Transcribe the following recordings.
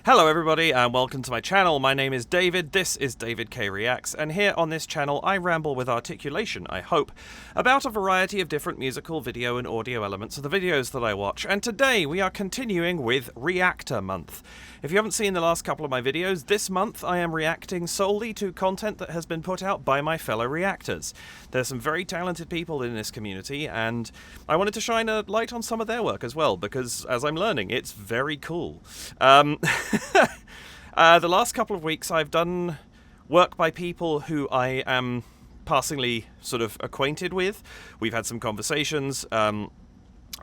Hello everybody and welcome to my channel. My name is David, this is David K Reacts, and here on this channel I ramble with articulation, I hope, about a variety of different musical, video and audio elements of the videos that I watch, and today we are continuing with Reactor Month. If you haven't seen the last couple of my videos, this month I am reacting solely to content that has been put out by my fellow reactors. There's some very talented people in this community, and I wanted to shine a light on some of their work as well, because as I'm learning, it's very cool. The last couple of weeks I've done work by people who I am passingly sort of acquainted with. We've had some conversations. They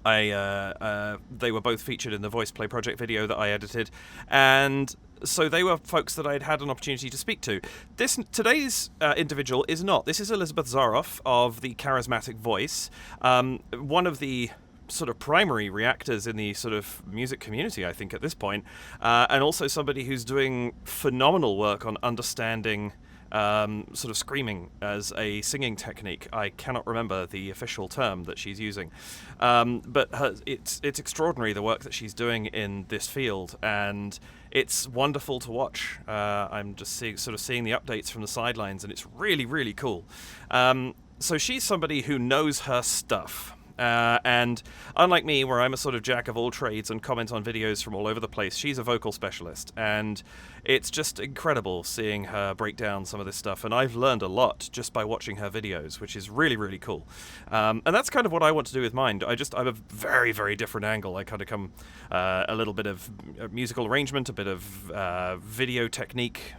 were both featured in the Voice Play Project video that I edited, and so they were folks that I'd had an opportunity to speak to. Today's individual is not. This is Elizabeth Zharoff of the Charismatic Voice, one of the sort of primary reactors in the sort of music community, I think, at this point, and also somebody who's doing phenomenal work on understanding sort of screaming as a singing technique. I cannot remember the official term that she's using, but it's extraordinary the work that she's doing in this field, and it's wonderful to watch. I'm just seeing the updates from the sidelines, and it's really, really cool. So she's somebody who knows her stuff. And unlike me, where I'm a sort of jack of all trades and comment on videos from all over the place, she's a vocal specialist, and it's just incredible seeing her break down some of this stuff, and I've learned a lot just by watching her videos, which is really, really cool. And that's kind of what I want to do with mine. I'm a very, very different angle. I kind of come a little bit of musical arrangement, a bit of video technique,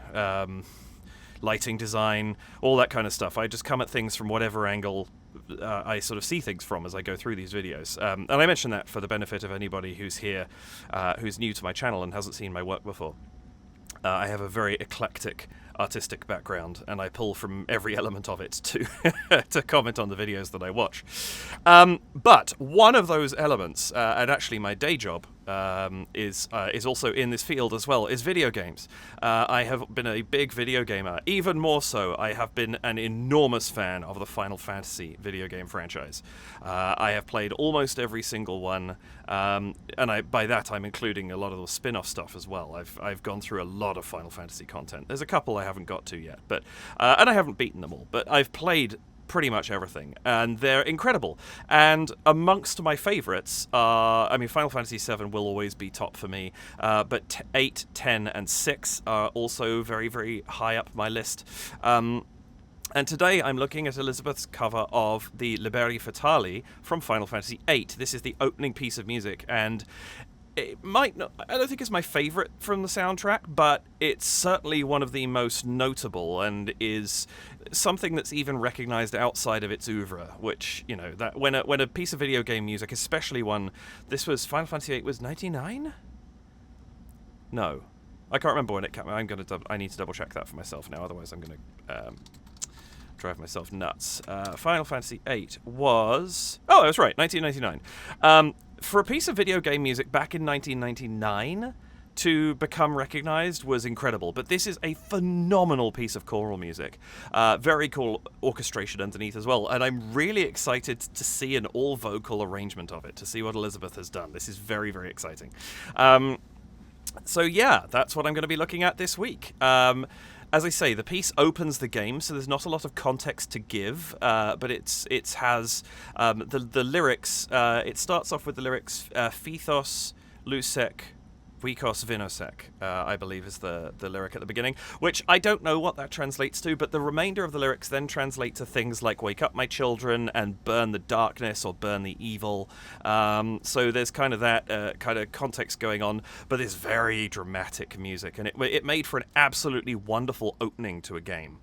lighting design, all that kind of stuff. I just come at things from whatever angle I sort of see things from as I go through these videos. And I mention that for the benefit of anybody who's here, who's new to my channel and hasn't seen my work before. I have a very eclectic artistic background, and I pull from every element of it to to comment on the videos that I watch. But one of those elements, and actually my day job, is also in this field as well, is video games. I have been a big video gamer. Even more so, I have been an enormous fan of the Final Fantasy video game franchise. I have played almost every single one, and by that I'm including a lot of the spin-off stuff as well. I've gone through a lot of Final Fantasy content. There's a couple I haven't got to yet, but and I haven't beaten them all, but I've played pretty much everything, and they're incredible. And amongst my favorites are, I mean, Final Fantasy VII will always be top for me, but 8, 10, and 6 are also very, very high up my list. And today I'm looking at Elizabeth's cover of the Liberi Fatali from Final Fantasy VIII. This is the opening piece of music, and it might not, I don't think it's my favorite from the soundtrack, but it's certainly one of the most notable, and is something that's even recognized outside of its oeuvre, which, you know, that when a piece of video game music, especially one, this was, Final Fantasy VIII was 99? No. I can't remember when it came. I need to double check that for myself now, otherwise I'm going to drive myself nuts. Final Fantasy VIII was, oh, I was right, 1999. For a piece of video game music back in 1999 to become recognized was incredible, but this is a phenomenal piece of choral music. Very cool orchestration underneath as well, and I'm really excited to see an all-vocal arrangement of it, to see what Elizabeth has done. This is very, very exciting. So yeah, that's what I'm going to be looking at this week. As I say, the piece opens the game, so there's not a lot of context to give, but it has the lyrics. It starts off with the lyrics, Phthos, Lusek, Vikos Vinosek, I believe is the lyric at the beginning, which I don't know what that translates to, but the remainder of the lyrics then translate to things like "Wake up, my children," and "Burn the darkness" or "Burn the evil." So there's kind of that kind of context going on, but it's very dramatic music, and it made for an absolutely wonderful opening to a game,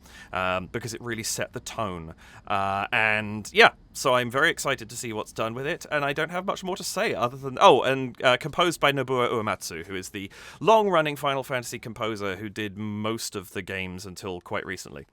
because it really set the tone. And yeah, so I'm very excited to see what's done with it, and I don't have much more to say other than, composed by Nobuo Uematsu, who is the long-running Final Fantasy composer who did most of the games until quite recently.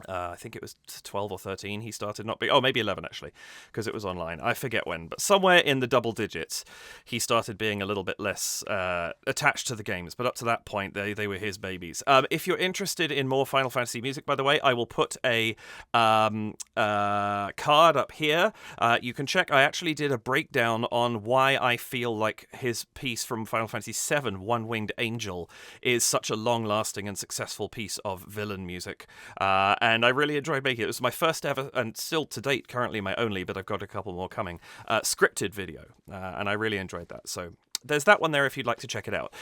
I think it was 12 or 13 he started not being... Oh, maybe 11, actually, because it was online. I forget when. But somewhere in the double digits, he started being a little bit less attached to the games. But up to that point, they were his babies. If you're interested in more Final Fantasy music, by the way, I will put a card up here. You can check. I actually did a breakdown on why I feel like his piece from Final Fantasy VII, One-Winged Angel, is such a long-lasting and successful piece of villain music. And I really enjoyed making it. It was my first ever, and still to date, currently my only, but I've got a couple more coming, scripted video. And I really enjoyed that. So there's that one there if you'd like to check it out.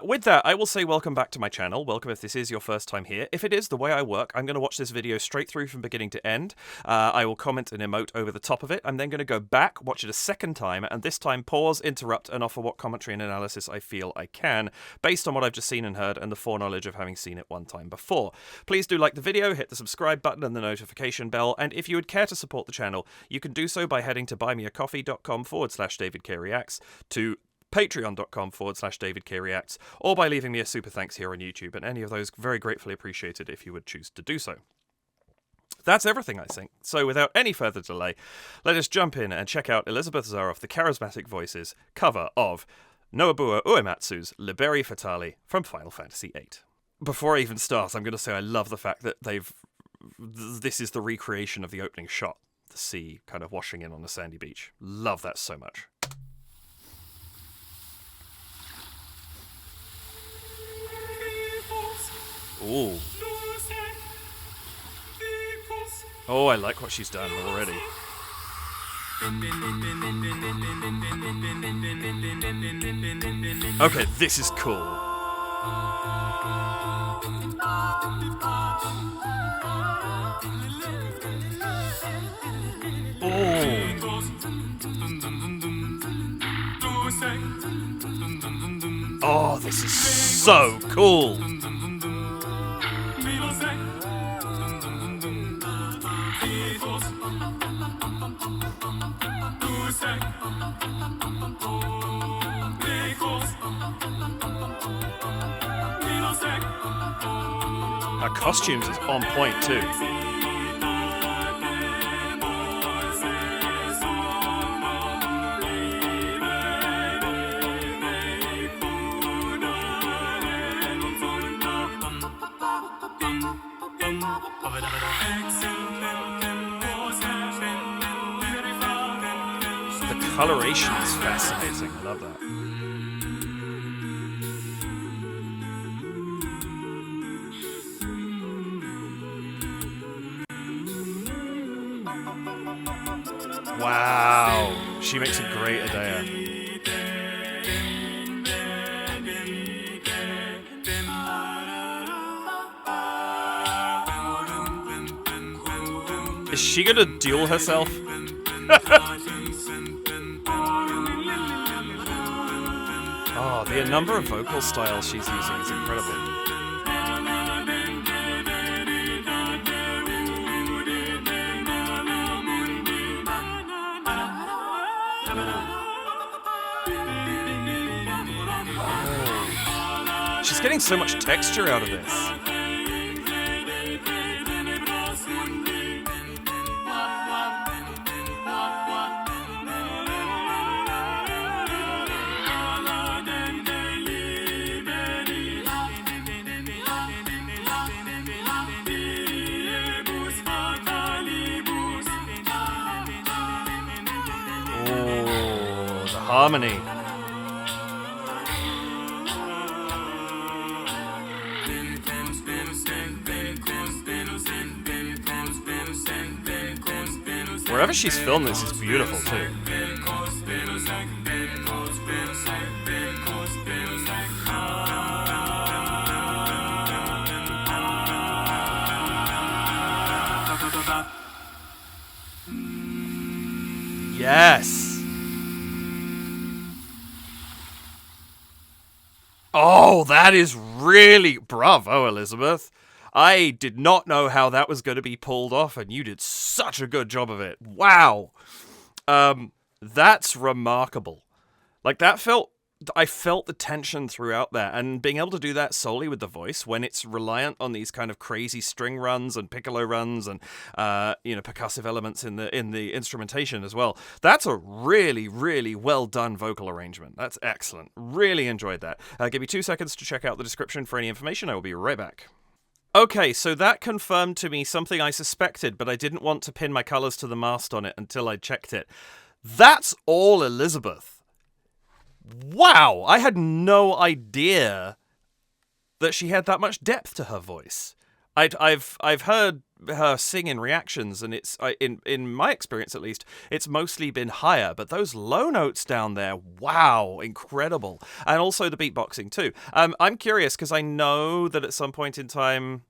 With that, I will say welcome back to my channel. Welcome if this is your first time here. If it is, the way I work, I'm going to watch this video straight through from beginning to end. I will comment and emote over the top of it. I'm then going to go back, watch it a second time, and this time pause, interrupt, and offer what commentary and analysis I feel I can, based on what I've just seen and heard and the foreknowledge of having seen it one time before. Please do like the video, hit the subscribe button and the notification bell, and if you would care to support the channel, you can do so by heading to buymeacoffee.com/DavidKReacts, to patreon.com/DavidKReacts, or by leaving me a super thanks here on YouTube, and any of those very gratefully appreciated if you would choose to do so. That's everything, I think. So without any further delay, let us jump in and check out Elizabeth Zharoff, the Charismatic Voices cover of Nobuo Uematsu's Liberi Fatali from Final Fantasy VIII. Before I even start, I'm going to say I love the fact that this is the recreation of the opening shot, the sea kind of washing in on the sandy beach. Love that so much. Ooh. Oh, I like what she's done already. Okay, this is cool. Oh, this is so cool. Her costumes is on point too. The coloration is fascinating. I love that. Wow, she makes a great Adea. Is she gonna duel herself? Oh, the number of vocal styles she's using is incredible. She's getting so much texture out of this. Oh, the harmony. Wherever she's filmed this is beautiful too. Yes. Oh, that is really bravo, Elizabeth. I did not know how that was going to be pulled off, and you did such a good job of it. Wow. That's remarkable. Like, that felt I felt the tension throughout that, and being able to do that solely with the voice when it's reliant on these kind of crazy string runs and piccolo runs and percussive elements in the instrumentation as well. That's a really, really well done vocal arrangement. That's excellent. Really enjoyed that. Give me 2 seconds to check out the description for any information. I will be right back. Okay, so that confirmed to me something I suspected, but I didn't want to pin my colors to the mast on it until I checked it. That's all Elizabeth. Wow, I had no idea that she had that much depth to her voice. I've heard her sing in reactions, and it's in my experience at least, it's mostly been higher. But those low notes down there, wow, incredible, and also the beatboxing too. I'm curious because I know that at some point in time,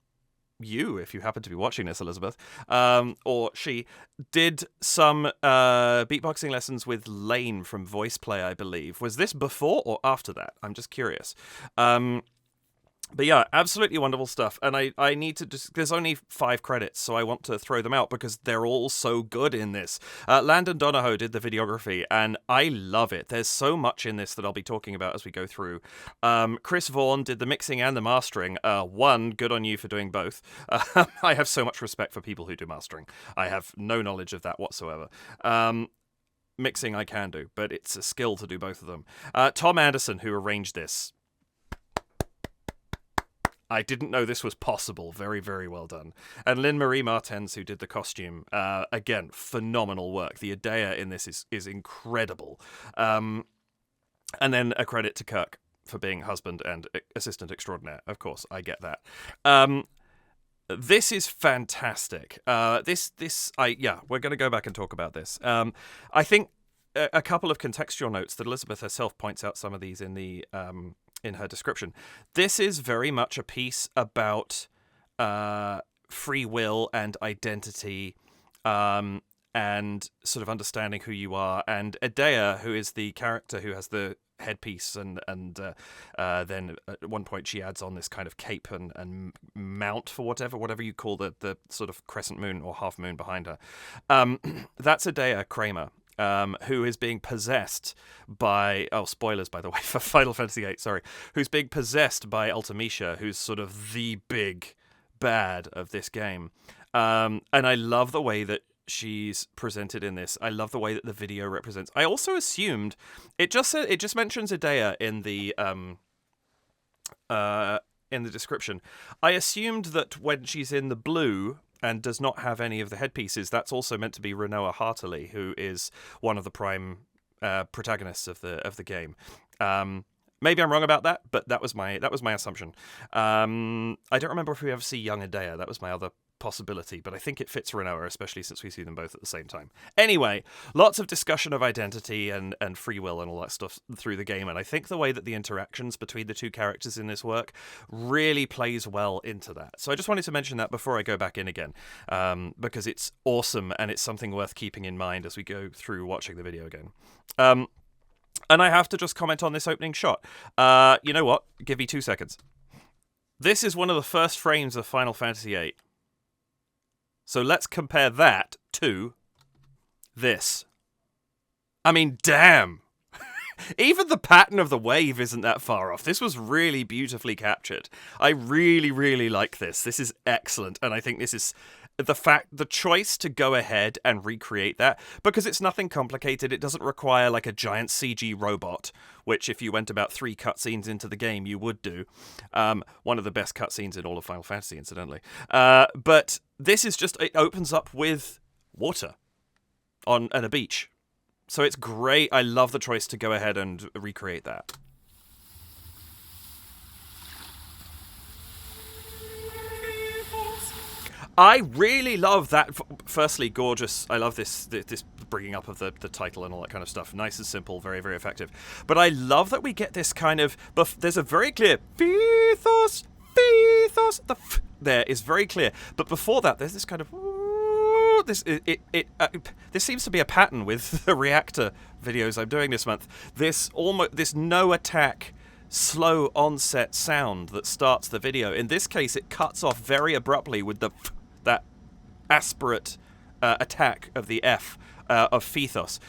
you, if you happen to be watching this, Elizabeth, or she, did some beatboxing lessons with Lane from Voice Play, I believe. Was this before or after that? I'm just curious. But yeah, absolutely wonderful stuff. And I need to just... There's only 5 credits, so I want to throw them out because they're all so good in this. Landon Donahoe did the videography, and I love it. There's so much in this that I'll be talking about as we go through. Chris Vaughan did the mixing and the mastering. Good on you for doing both. I have so much respect for people who do mastering. I have no knowledge of that whatsoever. Mixing I can do, but it's a skill to do both of them. Tom Anderson, who arranged this. I didn't know this was possible. Very, very well done. And Lynn Marie Martens, who did the costume. Again, phenomenal work. The Idea in this is incredible. And then a credit to Kirk for being husband and assistant extraordinaire. Of course, I get that. This is fantastic. We're going to go back and talk about this. I think a couple of contextual notes that Elizabeth herself points out some of these in the... in her description. This is very much a piece about free will and identity, and sort of understanding who you are. And Idea, who is the character who has the headpiece, and then at one point she adds on this kind of cape and mount for whatever you call the sort of crescent moon or half moon behind her. That's Idea Kramer. Who is being possessed by... Oh, spoilers, by the way, for Final Fantasy VIII, sorry. Who's being possessed by Ultimecia, who's sort of the big bad of this game. And I love the way that she's presented in this. I love the way that the video represents... I also assumed... It just mentions Idea in the description. I assumed that when she's in the blue... and does not have any of the headpieces, that's also meant to be Renoa Hartley, who is one of the prime protagonists of the game. Maybe I'm wrong about that, but that was my assumption. I don't remember if we ever see young Idea. That was my other possibility, but I think it fits Renoa, especially since we see them both at the same time. Anyway, lots of discussion of identity and free will and all that stuff through the game, and I think the way that the interactions between the two characters in this work really plays well into that. So I just wanted to mention that before I go back in again, because it's awesome and it's something worth keeping in mind as we go through watching the video again. And I have to just comment on this opening shot. You know what? Give me 2 seconds. This is one of the first frames of Final Fantasy VIII. So let's compare that to this. I mean, damn. Even the pattern of the wave isn't that far off. This was really beautifully captured. I really, really like this. This is excellent. And I think this is the choice to go ahead and recreate that, because it's nothing complicated. It doesn't require like a giant CG robot, which if you went about 3 cutscenes into the game, you would do. One of the best cutscenes in all of Final Fantasy, incidentally. But this is just, it opens up with water on a beach. So it's great. I love the choice to go ahead and recreate that. I really love that. Firstly, gorgeous. I love this bringing up of the title and all that kind of stuff. Nice and simple, very, very effective. But I love that we get this kind of... There's a very clear... Pithos. The there is very clear. But before that, there's this kind of... This seems to be a pattern with the Reactor videos I'm doing this month. This no attack, slow onset sound that starts the video. In this case, it cuts off very abruptly with that aspirate attack of the F of Pithos.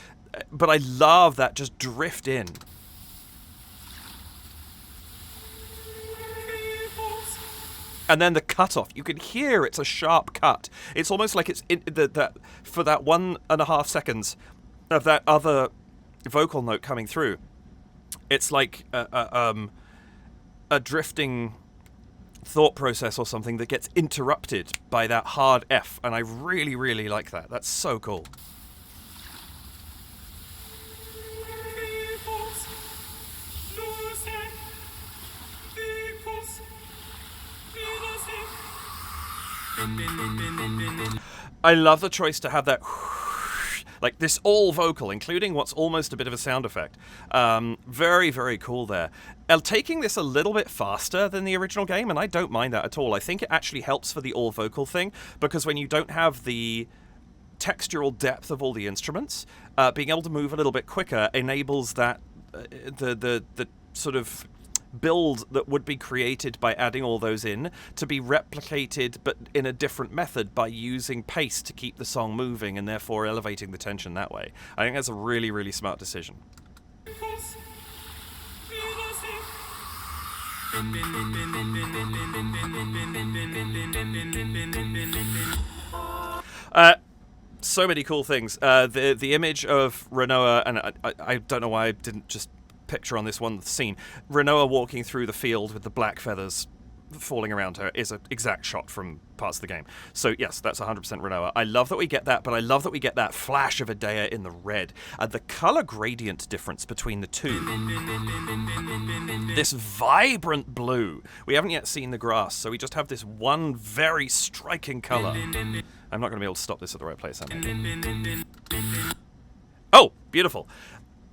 But I love that just drift in. And then the cutoff, you can hear it's a sharp cut. It's almost like it's that for that 1.5 seconds of that other vocal note coming through. It's like a drifting thought process or something that gets interrupted by that hard F, and I really, really like that. That's so cool. I love the choice to have that like this all vocal, including what's almost a bit of a sound effect. Very, very cool there. Taking this a little bit faster than the original game, and I don't mind that at all. I think it actually helps for the all vocal thing, because when you don't have the textural depth of all the instruments, being able to move a little bit quicker enables that the sort of build that would be created by adding all those in to be replicated, but in a different method, by using pace to keep the song moving and therefore elevating the tension that way. I think that's a really, really smart decision. So many cool things. The image of Renoa, and I don't know why I didn't just picture on this one scene, Renoa walking through the field with the black feathers falling around her is an exact shot from parts of the game. So yes, that's 100% Renoa. I love that we get that, but I love that we get that flash of Idea in the red, and the color gradient difference between the two. This vibrant blue. We haven't yet seen the grass, so we just have this one very striking color. I'm not going to be able to stop this at the right place, am I? Oh, beautiful.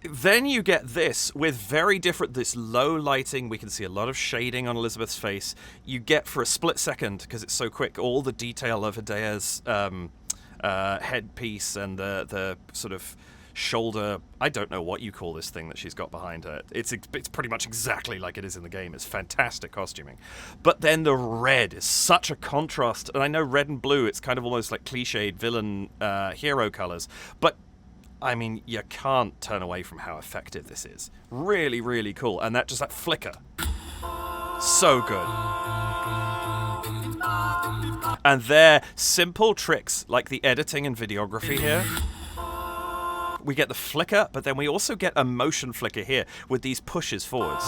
Then you get this with very different, this low lighting. We can see a lot of shading on Elizabeth's face. You get, for a split second, because it's so quick, all the detail of Hidea's headpiece and the sort of shoulder. I don't know what you call this thing that she's got behind her. It's pretty much exactly like it is in the game. It's fantastic costuming. But then the red is such a contrast. And I know red and blue, it's kind of almost like cliched villain hero colors. But I mean, you can't turn away from how effective this is. Really, really cool. And that flicker. So good. And they're simple tricks like the editing and videography here. We get the flicker, but then we also get a motion flicker here with these pushes forwards.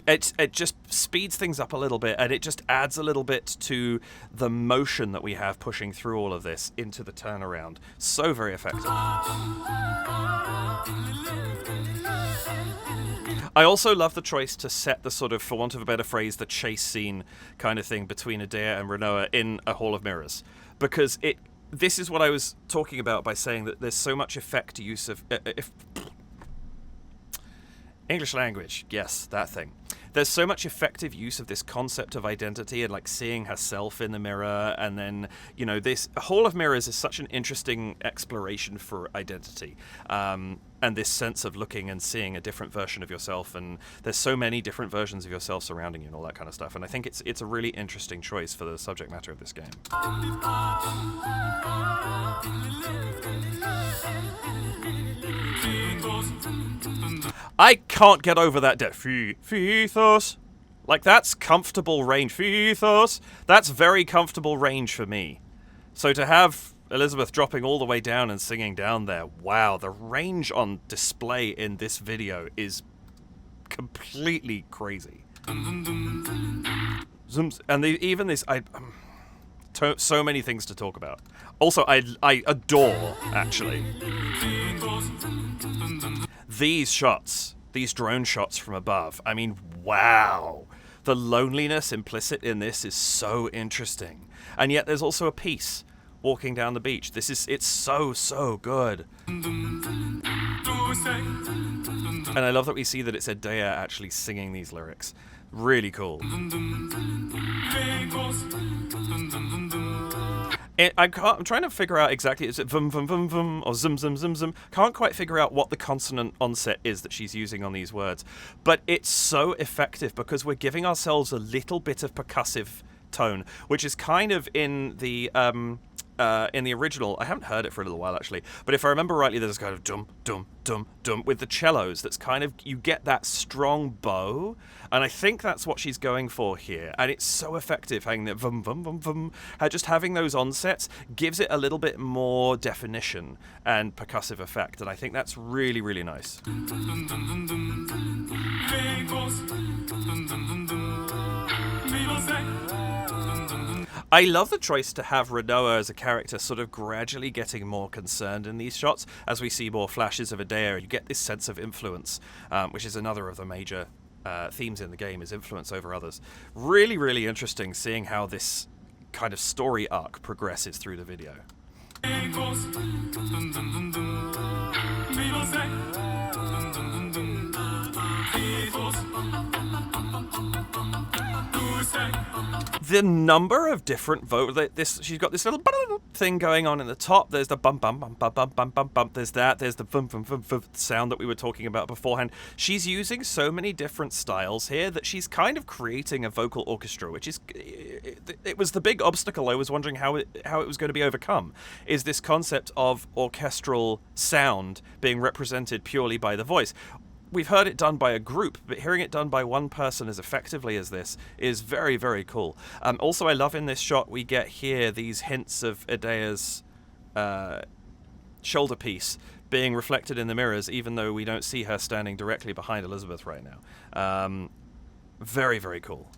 It just speeds things up a little bit, and it just adds a little bit to the motion that we have pushing through all of this into the turnaround. So very effective. I also love the choice to set the sort of, for want of a better phrase, the chase scene kind of thing between Idea and Renoa in a Hall of Mirrors, because this is what I was talking about by saying that there's so much effect use of English language, yes, that thing. There's so much effective use of this concept of identity and like seeing herself in the mirror, and then, you know, this Hall of Mirrors is such an interesting exploration for identity, and this sense of looking and seeing a different version of yourself, and there's so many different versions of yourself surrounding you and all that kind of stuff, and I think it's a really interesting choice for the subject matter of this game. I can't get over that Fithos. Like, that's comfortable range. Fithos. That's very comfortable range for me. So to have Elizabeth dropping all the way down and singing down there, wow, the range on display in this video is completely crazy. Zooms, and even this, so many things to talk about. Also, I adore, actually, these shots, these drone shots from above. I mean, wow. The loneliness implicit in this is so interesting. And yet there's also a peace walking down the beach. It's so good. And I love that we see that it's Idea actually singing these lyrics. Really cool. I'm trying to figure out exactly, is it vum vum vum vum or zum zum zum zum? Can't quite figure out what the consonant onset is that she's using on these words. But it's so effective because we're giving ourselves a little bit of percussive tone, which is kind of in the in the original, I haven't heard it for a little while actually, but if I remember rightly, there's kind of dum dum dum dum with the cellos. That's kind of, you get that strong bow, and I think that's what she's going for here, and it's so effective. Having the vum vum vum vum, just having those onsets gives it a little bit more definition and percussive effect, and I think that's really, really nice. I love the choice to have Rinoa as a character sort of gradually getting more concerned in these shots. As we see more flashes of Idea, you get this sense of influence, which is another of the major themes in the game, is influence over others. Really, really interesting seeing how this kind of story arc progresses through the video. The number of different she's got this little thing going on in the top. There's the bum bum bum bum bum bum bum bum. There's the vum vum vum vum sound that we were talking about beforehand. She's using so many different styles here that she's kind of creating a vocal orchestra, which is, it was the big obstacle I was wondering how it was going to be overcome, is this concept of orchestral sound being represented purely by the voice. We've heard it done by a group, but hearing it done by one person as effectively as this is very, very cool. Also, I love in this shot we get here these hints of Idea's shoulder piece being reflected in the mirrors, even though we don't see her standing directly behind Elizabeth right now. Very, very cool.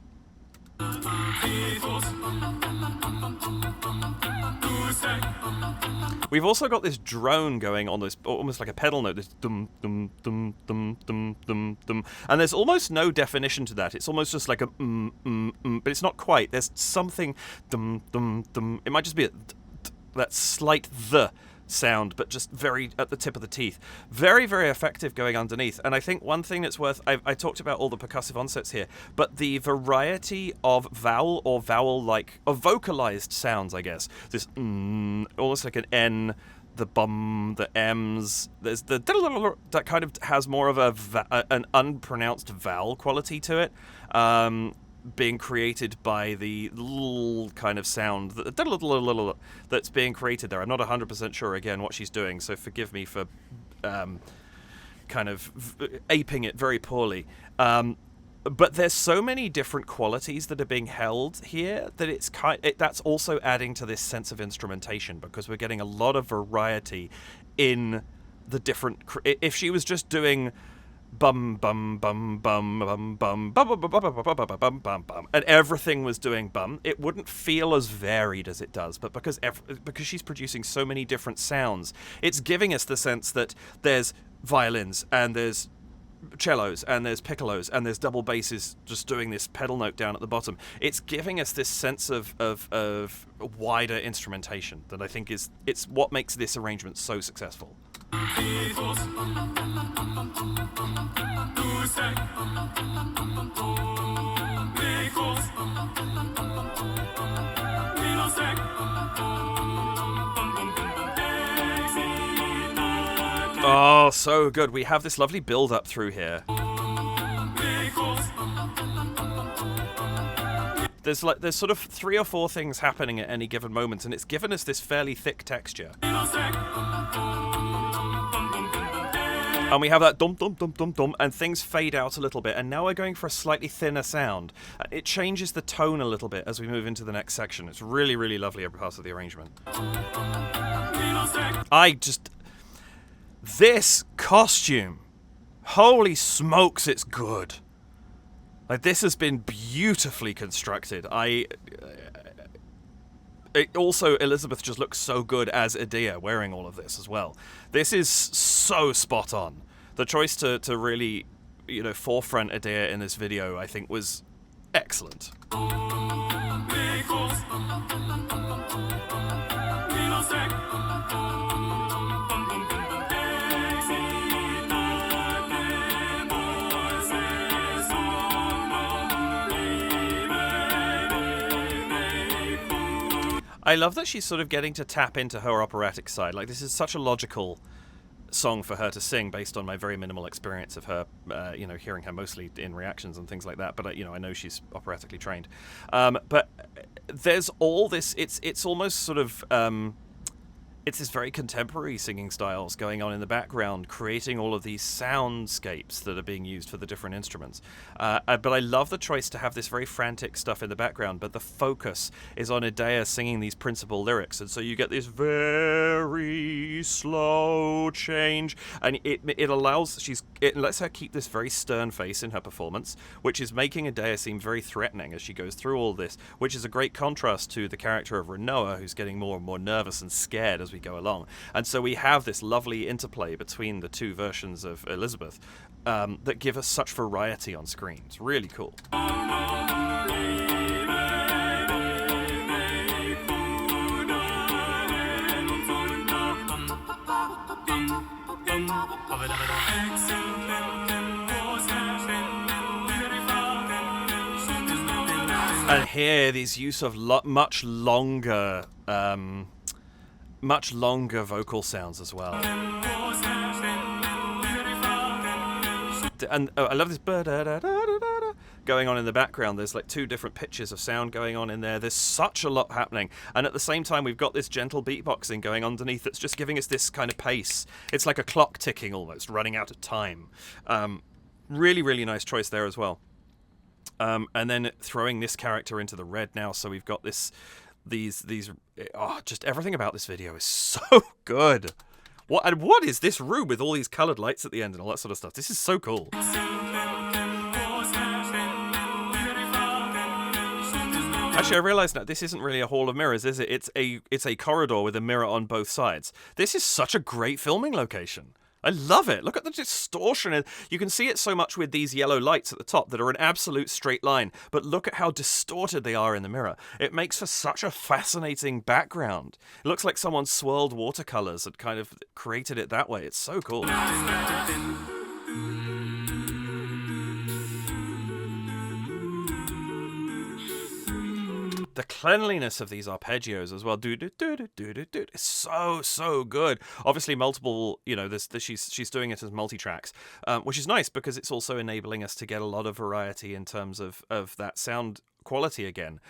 We've also got this drone going on, this almost like a pedal note, this dum dum dum dum dum dum dum, and there's almost no definition to that. It's almost just like a but it's not quite. There's something dum dum dum. It might just be that slight the sound, but just very at the tip of the teeth. Very, very effective going underneath. And I think one thing that's worth, I talked about all the percussive onsets here, but the variety of vowel or vowel-like, of vocalized sounds, I guess. This almost like an N, the bum, the M's, there's the that kind of has more of an unpronounced vowel quality to it. Being created by the kind of sound that's being created there. I'm not 100% sure, again, what she's doing, so forgive me for kind of aping it very poorly. But there's so many different qualities that are being held here that that's also adding to this sense of instrumentation, because we're getting a lot of variety in the different... If she was just doing... bum bum bum bum bum bum bum bum bum bum bum bum bum, and everything was doing bum, it wouldn't feel as varied as it does. But because she's producing so many different sounds, it's giving us the sense that there's violins and there's cellos and there's piccolos and there's double basses just doing this pedal note down at the bottom. It's giving us this sense of wider instrumentation that I think it's what makes this arrangement so successful. Oh, so good. We have this lovely build-up through here. There's sort of 3 or 4 things happening at any given moment, and it's given us this fairly thick texture. And we have that dum dum dum dum dum, and things fade out a little bit, and now we're going for a slightly thinner sound. It changes the tone a little bit as we move into the next section. It's really, really lovely every part of the arrangement. This costume, holy smokes, it's good. Like, this has been beautifully constructed. Also, Elizabeth just looks so good as Idea wearing all of this as well. This is so spot on. The choice to really, forefront Idea in this video, I think, was excellent. I love that she's sort of getting to tap into her operatic side. Like, this is such a logical song for her to sing based on my very minimal experience of her, hearing her mostly in reactions and things like that. But I know she's operatically trained. But there's all this. It's almost sort of. It's this very contemporary singing styles going on in the background, creating all of these soundscapes that are being used for the different instruments. But I love the choice to have this very frantic stuff in the background, but the focus is on Idea singing these principal lyrics, and so you get this very slow change, and it lets her keep this very stern face in her performance, which is making Idea seem very threatening as she goes through all this, which is a great contrast to the character of Renoa, who's getting more and more nervous and scared as we go along. And so we have this lovely interplay between the two versions of Elizabeth that give us such variety on screen. It's really cool. And here, these use of much longer vocal sounds as well. And I love this going on in the background. There's like two different pitches of sound going on in there. There's such a lot happening. And at the same time, we've got this gentle beatboxing going underneath that's just giving us this kind of pace. It's like a clock ticking almost, running out of time. Really, really nice choice there as well. And then throwing this character into the red now, so we've got just everything about this video is so good. What is this room with all these coloured lights at the end and all that sort of stuff? This is so cool. Actually, I realised now this isn't really a hall of mirrors, is it? It's a corridor with a mirror on both sides. This is such a great filming location. I love it. Look at the distortion. You can see it so much with these yellow lights at the top that are an absolute straight line, but look at how distorted they are in the mirror. It makes for such a fascinating background. It looks like someone swirled watercolors and kind of created it that way. It's so cool. The cleanliness of these arpeggios as well, it's so good. Obviously, multiple, she's doing it as multi-tracks, which is nice because it's also enabling us to get a lot of variety in terms of that sound quality again.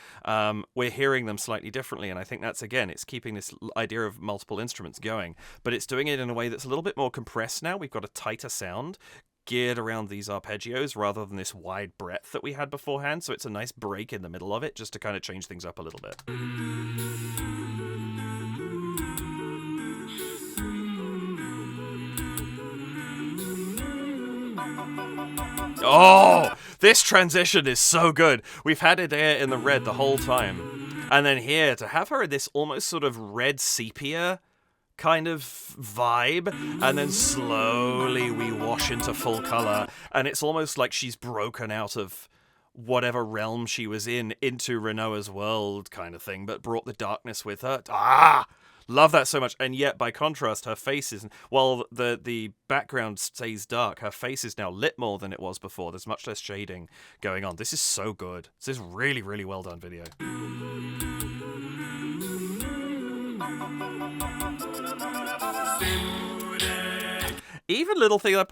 We're hearing them slightly differently, and I think that's, again, it's keeping this idea of multiple instruments going, but it's doing it in a way that's a little bit more compressed now. We've got a tighter sound geared around these arpeggios rather than this wide breadth that we had beforehand, so it's a nice break in the middle of it just to kind of change things up a little bit. Oh, this transition is so good. We've had Idea in the red the whole time, and then here to have her in this almost sort of red sepia kind of vibe, and then slowly we wash into full color, and it's almost like she's broken out of whatever realm she was in into Renoa's world kind of thing, but brought the darkness with her. Love that so much. And yet, by contrast, her face is, while the background stays dark, her face is now lit more than it was before. There's much less shading going on. This is so good. This is really, really well done video. Even little things like,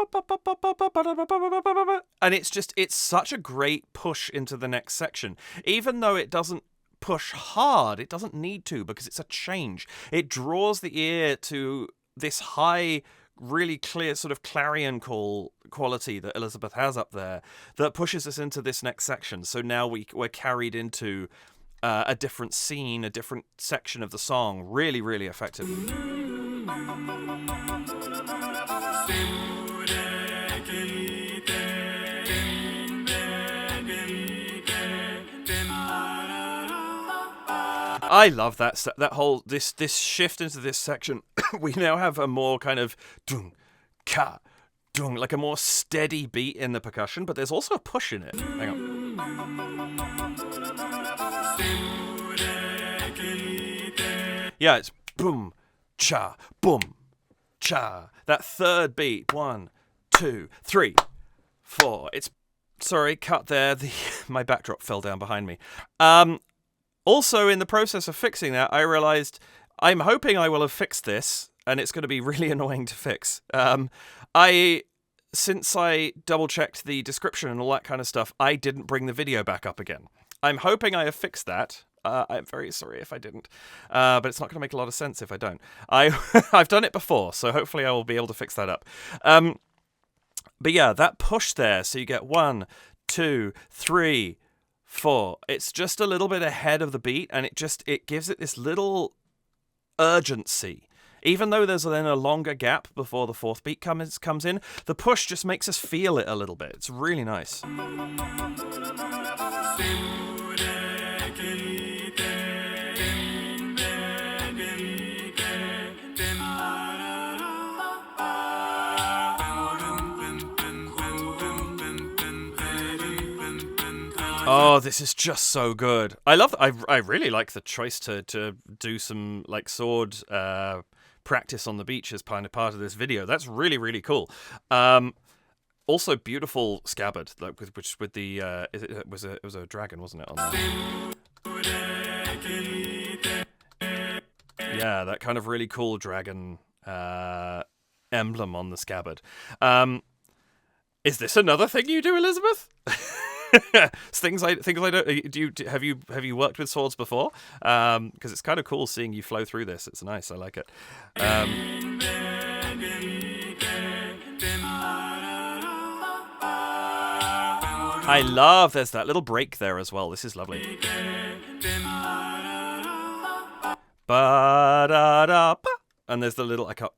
and it's such a great push into the next section, even though it doesn't push hard. It doesn't need to, because it's a change. It draws the ear to this high, really clear sort of clarion call quality that Elizabeth has up there that pushes us into this next section. So now we're carried into a different scene, a different section of the song, really, really effectively. I love that whole this shift into this section. We now have a more kind of dung ka dung, like a more steady beat in the percussion, but there's also a push in it. Hang on. Yeah, it's boom cha boom cha. That third beat, 1, 2, 3, 4. It's, sorry, cut there. My backdrop fell down behind me. Also, in the process of fixing that, I realized I'm hoping I will have fixed this and it's going to be really annoying to fix. Since I double-checked the description and all that kind of stuff, I didn't bring the video back up again. I'm hoping I have fixed that. I'm very sorry if I didn't, but it's not going to make a lot of sense if I don't. I've done it before, so hopefully I will be able to fix that up. But yeah, that push there, so you get 1, 2, 3, 4. It's just a little bit ahead of the beat, and it gives it this little urgency. Even though there's then a longer gap before the fourth beat comes in, the push just makes us feel it a little bit. It's really nice. Oh, this is just so good. I really like the choice to do some like sword practice on the beach as part of this video. That's really, really cool. Also beautiful scabbard, like with the it was a dragon, wasn't it? Yeah, that kind of really cool dragon emblem on the scabbard. Is this another thing you do, Elizabeth? things I don't. Have you worked with swords before? Because it's kind of cool seeing you flow through this. It's nice. I like it. I love there's that little break there as well. This is lovely. Ba-da-da-ba. And there's the little, I can't,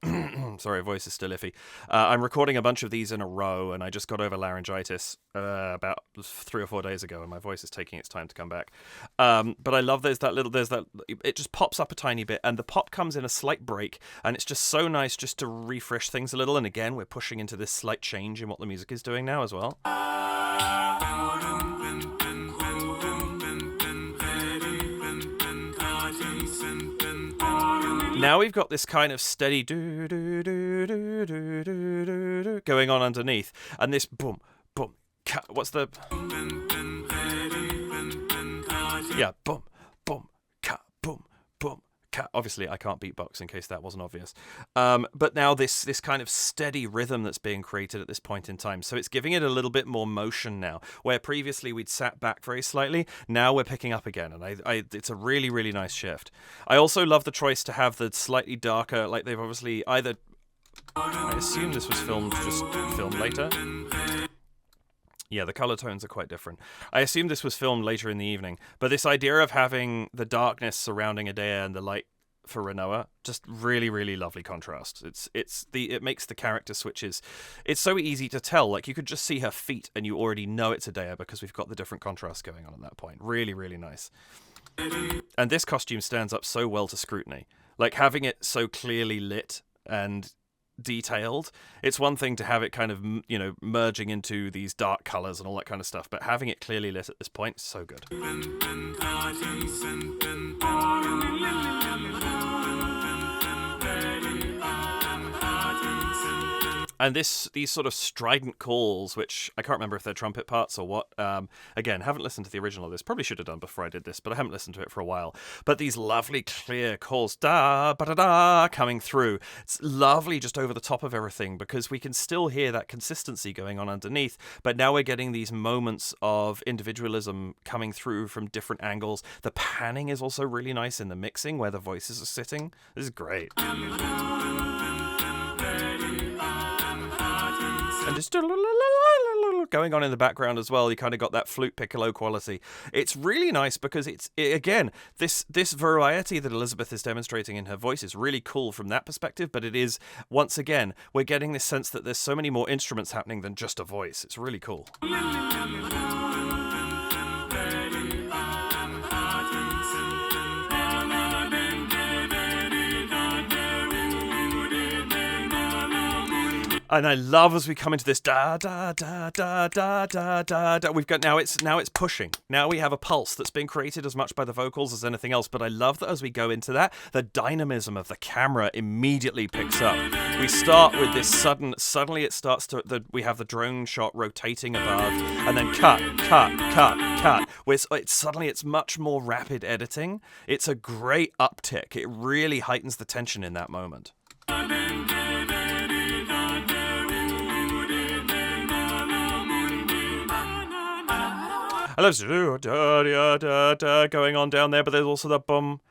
sorry, voice is still iffy. I'm recording a bunch of these in a row, and I just got over laryngitis about 3 or 4 days ago, and my voice is taking its time to come back. But I love there's that, it just pops up a tiny bit, and the pop comes in a slight break, and it's just so nice just to refresh things a little. And again, we're pushing into this slight change in what the music is doing now as well. Now we've got this kind of steady do do do do do do do going on underneath, and this boom boom. What's the? Yeah, boom boom cut boom boom cut. Obviously, I can't beatbox in case that wasn't obvious. But now this kind of steady rhythm that's being created at this point in time, so it's giving it a little bit more motion now. Where previously we'd sat back very slightly, now we're picking up again, and it's a really, really nice shift. I also love the choice to have the slightly darker, like they've obviously either. I assume this was filmed later. Yeah, the color tones are quite different. I assume this was filmed later in the evening, but this idea of having the darkness surrounding Adea and the light for Renoa, just really, really lovely contrast. It makes the character switches. It's so easy to tell. Like you could just see her feet, and you already know it's Adea because we've got the different contrasts going on at that point. Really, really nice. And this costume stands up so well to scrutiny. Like having it so clearly lit and detailed, it's one thing to have it kind of, merging into these dark colors and all that kind of stuff, but having it clearly lit at this point is so good. And these sort of strident calls, which I can't remember if they're trumpet parts or what. Again, haven't listened to the original of this. Probably should have done before I did this, but I haven't listened to it for a while. But these lovely clear calls, da ba da da, coming through. It's lovely just over the top of everything because we can still hear that consistency going on underneath. But now we're getting these moments of individualism coming through from different angles. The panning is also really nice in the mixing where the voices are sitting. This is great. And just going on in the background as well. You kind of got that flute piccolo quality. It's really nice because again, this variety that Elizabeth is demonstrating in her voice is really cool from that perspective, but it is, once again, we're getting this sense that there's so many more instruments happening than just a voice. It's really cool. And I love as we come into this da da da da da da da da. We've got now it's pushing. Now we have a pulse that's been created as much by the vocals as anything else. But I love that as we go into that, the dynamism of the camera immediately picks up. We start with this suddenly it starts to we have the drone shot rotating above, and then cut. It's much more rapid editing. It's a great uptick. It really heightens the tension in that moment. I love going on down there, but there's also the bum,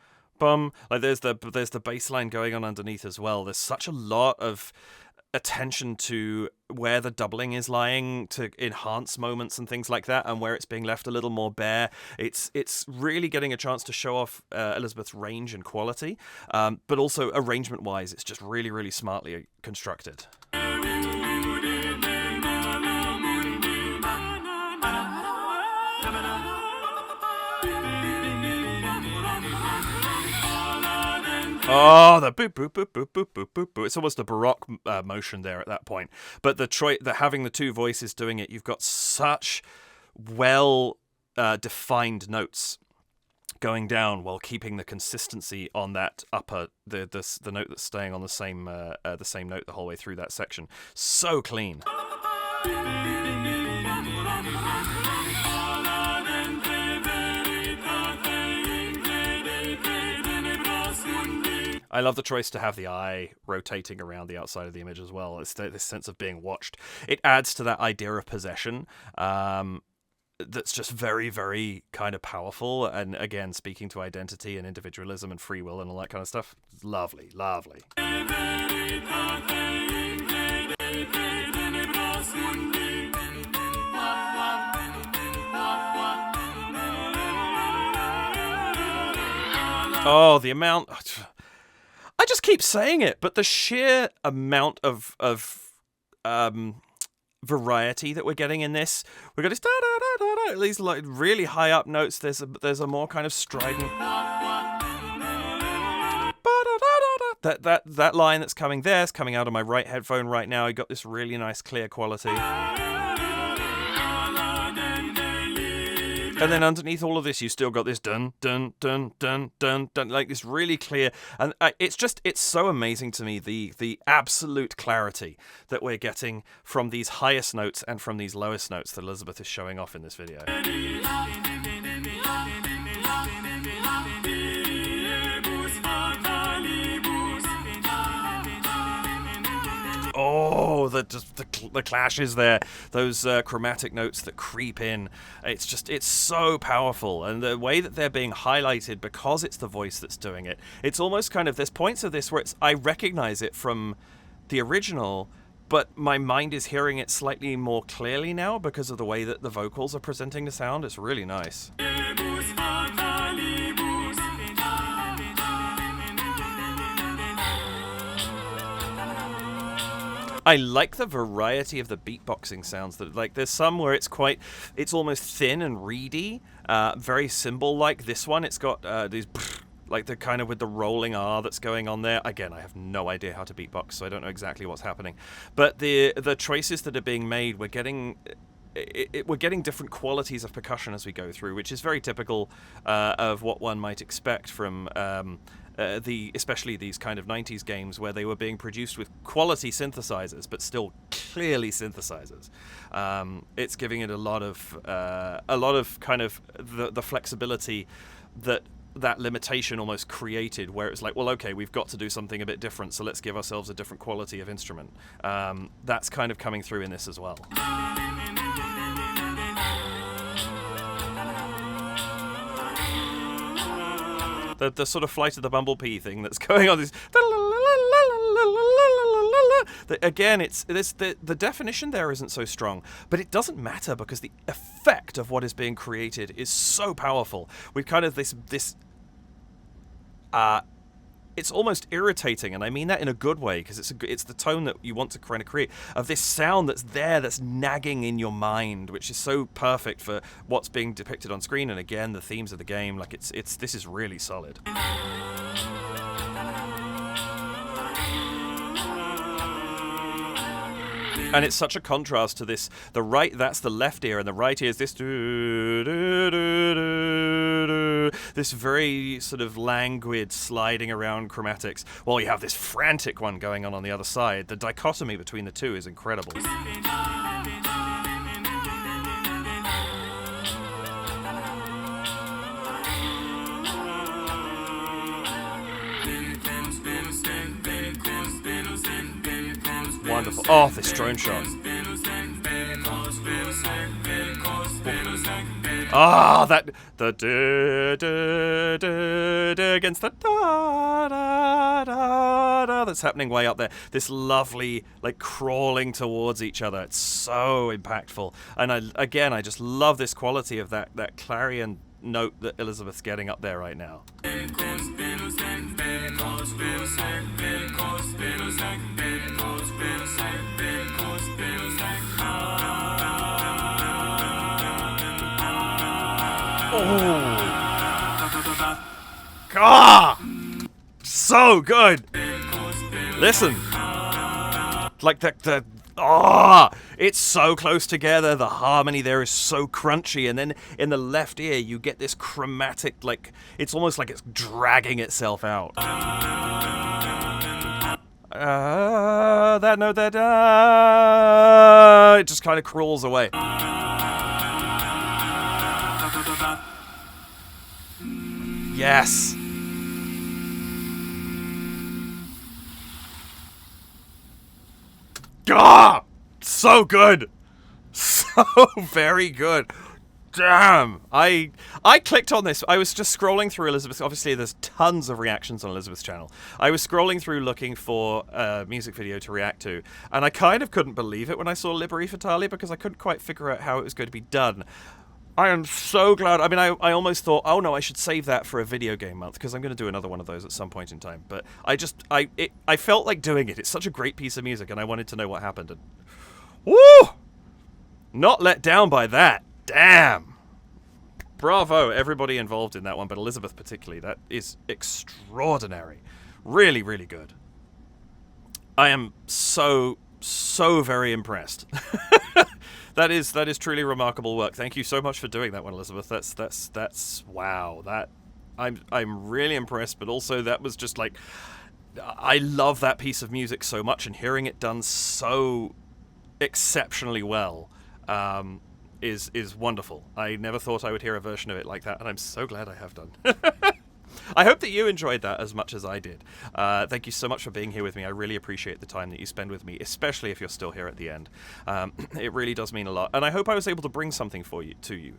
bum. Like there's the bass line going on underneath as well. There's such a lot of attention to where the doubling is lying to enhance moments and things like that, and where it's being left a little more bare. It's really getting a chance to show off Elizabeth's range and quality, but also arrangement-wise, it's just really, really smartly constructed. Oh, the boop, boop, boop, boop, boop, boop, boop, boop. It's almost a Baroque motion there at that point. But having the two voices doing it, you've got such well-defined notes going down while keeping the consistency on that upper, the note that's staying on the same note the whole way through that section. So clean. I love the choice to have the eye rotating around the outside of the image as well. It's this sense of being watched. It adds to that idea of possession that's just very, very kind of powerful. And again, speaking to identity and individualism and free will and all that kind of stuff. It's lovely, lovely. Oh, the amount... I just keep saying it, but the sheer amount of variety that we're getting in this, we've got this da da da da da, these like really high up notes. There's a more kind of strident that line that's coming there is coming out of my right headphone right now. I got this really nice clear quality. And then underneath all of this, you still got this dun, dun, dun, dun, dun, dun, like this really clear. And it's so amazing to me, the absolute clarity that we're getting from these highest notes and from these lowest notes that Elizabeth is showing off in this video. Oh, the clashes there, those chromatic notes that creep in. It's so powerful, and the way that they're being highlighted because it's the voice that's doing it. It's almost kind of, there's points of this where I recognize it from the original, but my mind is hearing it slightly more clearly now because of the way that the vocals are presenting the sound. It's really nice. I like the variety of the beatboxing sounds. That like there's some where it's almost thin and reedy, very cymbal-like. This one, it's got these like the kind of with the rolling R that's going on there. Again, I have no idea how to beatbox, so I don't know exactly what's happening. But the choices that are being made, we're getting different qualities of percussion as we go through, which is very typical of what one might expect from especially these kind of 90s games where they were being produced with quality synthesizers, but still clearly synthesizers. It's giving it a lot of kind of the flexibility that limitation almost created, where it's like, well, okay, we've got to do something a bit different, so let's give ourselves a different quality of instrument. That's kind of coming through in this as well. The sort of Flight of the Bumblebee thing that's going on, this again, the definition there isn't so strong, but it doesn't matter because the effect of what is being created is so powerful. We've kind of this it's almost irritating, and I mean that in a good way, because it's the tone that you want to kind of create, of this sound that's there, that's nagging in your mind, which is so perfect for what's being depicted on screen. And again, the themes of the game, like this is really solid. And it's such a contrast to this. The right, that's the left ear, and the right ear is this this very sort of languid sliding around chromatics, while you have this frantic one going on the other side. The dichotomy between the two is incredible. wonderful. Oh, this drone shot. Ah, that the against the da da da da that's happening way up there. This lovely, like, crawling towards each other. It's so impactful, and I just love this quality of that clarion note that Elizabeth's getting up there right now. Oh, ah, so good. Listen, like it's so close together. The harmony there is so crunchy, and then in the left ear you get this chromatic, like, it's almost like it's dragging itself out. That note, it just kind of crawls away. Yes. Ah! So good. So very good. Damn. I clicked on this. I was just scrolling through Elizabeth. Obviously, there's tons of reactions on Elizabeth's channel. I was scrolling through looking for a music video to react to, and I kind of couldn't believe it when I saw Liberi Fatali, because I couldn't quite figure out how it was going to be done. I am so glad. I mean, I almost thought, oh no, I should save that for a video game month, because I'm going to do another one of those at some point in time. But I felt like doing it. It's such a great piece of music, and I wanted to know what happened. And woo! Not let down by that. Damn. Bravo, everybody involved in that one, but Elizabeth particularly. That is extraordinary. Really, really good. I am so very impressed. That is truly remarkable work. Thank you so much for doing that one, Elizabeth. That's wow. I'm really impressed, but also that was just like, I love that piece of music so much, and hearing it done so exceptionally well is wonderful. I never thought I would hear a version of it like that, and I'm so glad I have done. I hope that you enjoyed that as much as I did. Thank you so much for being here with me. I really appreciate the time that you spend with me, especially if you're still here at the end. It really does mean a lot. And I hope I was able to bring something to you.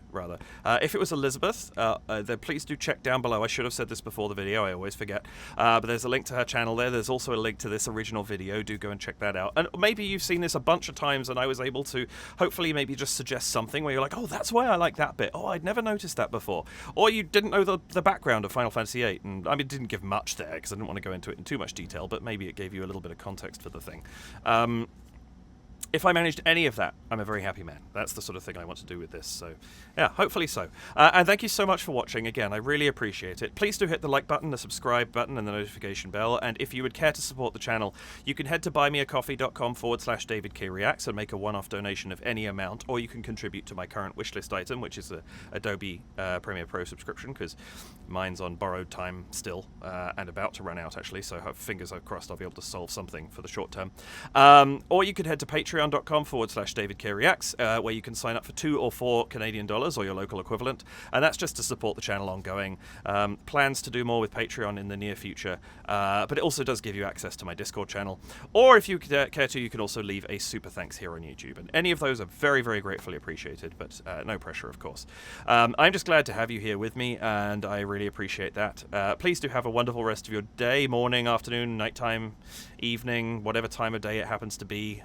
If it was Elizabeth, then please do check down below. I should have said this before the video. I always forget. But there's a link to her channel there. There's also a link to this original video. Do go and check that out. And maybe you've seen this a bunch of times, and I was able to hopefully maybe just suggest something where you're like, oh, that's why I like that bit. Oh, I'd never noticed that before. Or you didn't know the background of Final Fantasy VIII. And I mean, it didn't give much there because I didn't want to go into it in too much detail, but maybe it gave you a little bit of context for the thing. If I managed any of that, I'm a very happy man. That's the sort of thing I want to do with this. So, yeah, hopefully so. And thank you so much for watching. Again, I really appreciate it. Please do hit the like button, the subscribe button, and the notification bell. And if you would care to support the channel, you can head to buymeacoffee.com/DavidKReacts and make a one-off donation of any amount, or you can contribute to my current wishlist item, which is a Adobe Premiere Pro subscription, because mine's on borrowed time still, and about to run out, actually. So fingers are crossed I'll be able to solve something for the short term. Or you could head to patreon.com/DavidKReacts, where you can sign up for $2 or $4 Canadian or your local equivalent, and that's just to support the channel ongoing. Plans to do more with Patreon in the near future, but it also does give you access to my Discord channel. Or if you care to, you can also leave a super thanks here on YouTube, and any of those are very, very gratefully appreciated, but no pressure, of course. I'm just glad to have you here with me, and I really appreciate that. Please do have a wonderful rest of your day, morning, afternoon, nighttime, evening, whatever time of day it happens to be.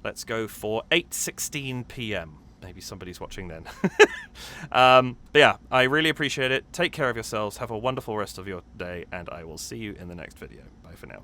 Let's go for 8:16 p.m. Maybe somebody's watching then. But yeah, I really appreciate it. Take care of yourselves. Have a wonderful rest of your day, and I will see you in the next video. Bye for now.